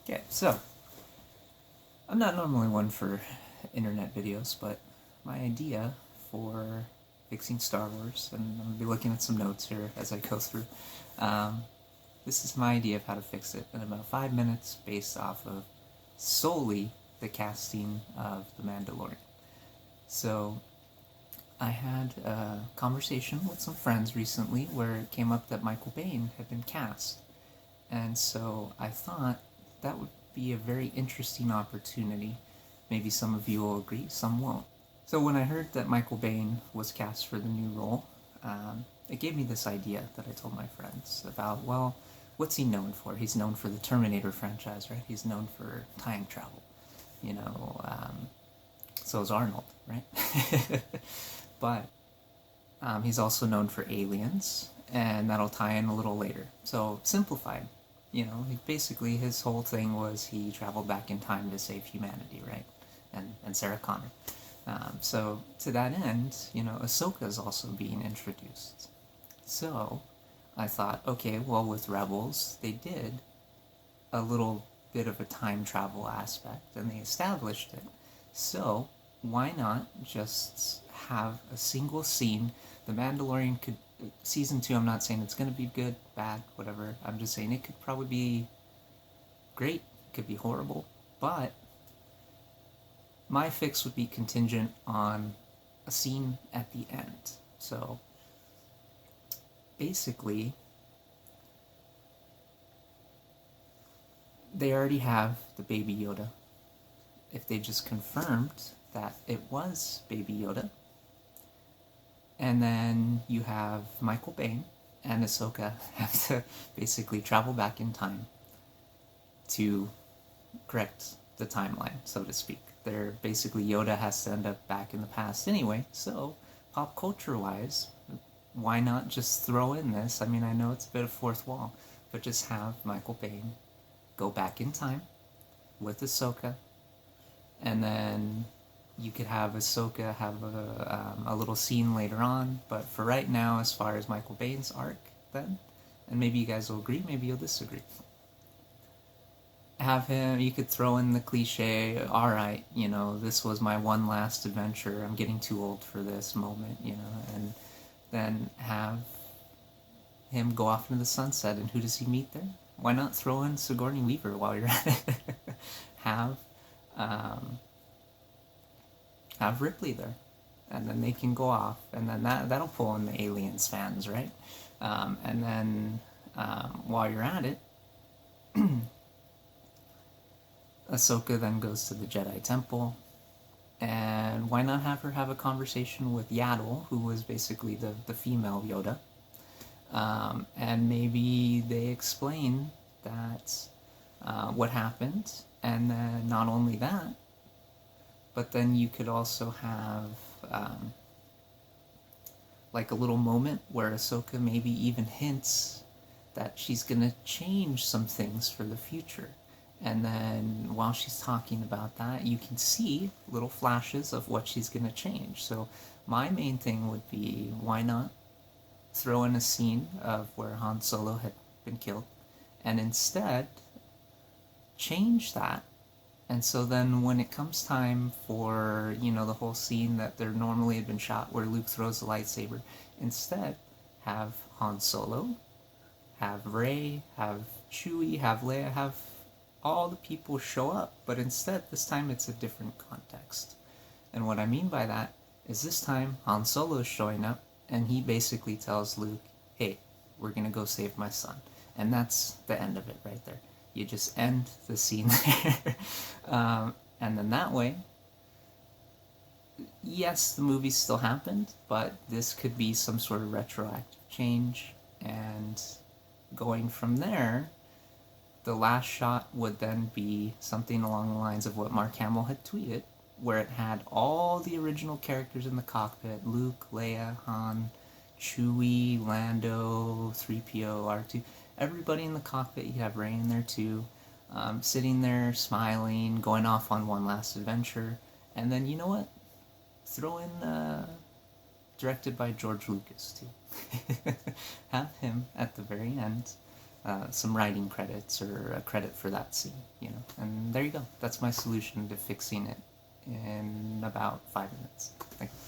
Okay, so I'm not normally one for internet videos, but my idea for fixing Star Wars, and I'm going to be looking at some notes here as I go through. Um, this is my idea of how to fix it in about 5 minutes based off of solely the casting of The Mandalorian. So, I had a conversation with some friends recently where it came up that Michael Biehn had been cast. And so I thought that would be a very interesting opportunity. Maybe some of you will agree, some won't. So when I heard that Michael Biehn was cast for the new role, it gave me this idea that I told my friends about, well, what's he known for? He's known for the Terminator franchise, right? He's known for time travel. You know, so is Arnold, right? But he's also known for Aliens, and that'll tie in a little later. So, simplified. Basically his whole thing was he traveled back in time to save humanity, right? And Sarah Connor. So, to that end, Ahsoka is also being introduced. So, I thought, okay, well, with Rebels, they did a little bit of a time travel aspect, and they established it. So, why not just have a single scene? The Mandalorian could season 2, I'm not saying it's going to be good, bad, whatever. I'm just saying it could probably be great, it could be horrible, but my fix would be contingent on a scene at the end. So basically, they already have the Baby Yoda. If they just confirmed that it was Baby Yoda, and then you have Michael Biehn and Ahsoka have to basically travel back in time to correct the timeline, so to speak. They're basically, Yoda has to end up back in the past anyway, so pop culture wise, why not just throw in this? I mean, I know it's a bit of fourth wall, but just have Michael Biehn go back in time with Ahsoka, and then you could have Ahsoka have a little scene later on, but for right now, as far as Michael Biehn's arc, then, and maybe you guys will agree, maybe you'll disagree. Have him, you could throw in the cliche, alright, this was my one last adventure, I'm getting too old for this moment, and then have him go off into the sunset, and who does he meet there? Why not throw in Sigourney Weaver while you're at it? have um, have Ripley there, and then they can go off, and then that'll pull in the Aliens fans, right? And then while you're at it, Ahsoka then goes to the Jedi Temple, and why not have her have a conversation with Yaddle, who was basically the female Yoda, and maybe they explain that what happened, and then not only that, but then you could also have like a little moment where Ahsoka maybe even hints that she's gonna change some things for the future. And then while she's talking about that, you can see little flashes of what she's gonna change. So my main thing would be, why not throw in a scene of where Han Solo had been killed, and instead change that. And so then when it comes time for, the whole scene that there normally had been shot where Luke throws the lightsaber, instead have Han Solo, have Rey, have Chewie, have Leia, have all the people show up, but instead this time it's a different context. And what I mean by that is this time Han Solo is showing up, and he basically tells Luke, hey, we're gonna go save my son. And that's the end of it right there. You just end the scene there. And then that way, yes, the movie still happened, but this could be some sort of retroactive change. And going from there, the last shot would then be something along the lines of what Mark Hamill had tweeted, where it had all the original characters in the cockpit: Luke, Leia, Han, Chewie, Lando, 3PO, R2, everybody in the cockpit. You have Rey in there too, sitting there smiling, going off on one last adventure. And then, you know what? Throw in directed by George Lucas too. Have him at the very end some writing credits or a credit for that scene, you know. And there you go. That's my solution to fixing it in about 5 minutes. Thank you.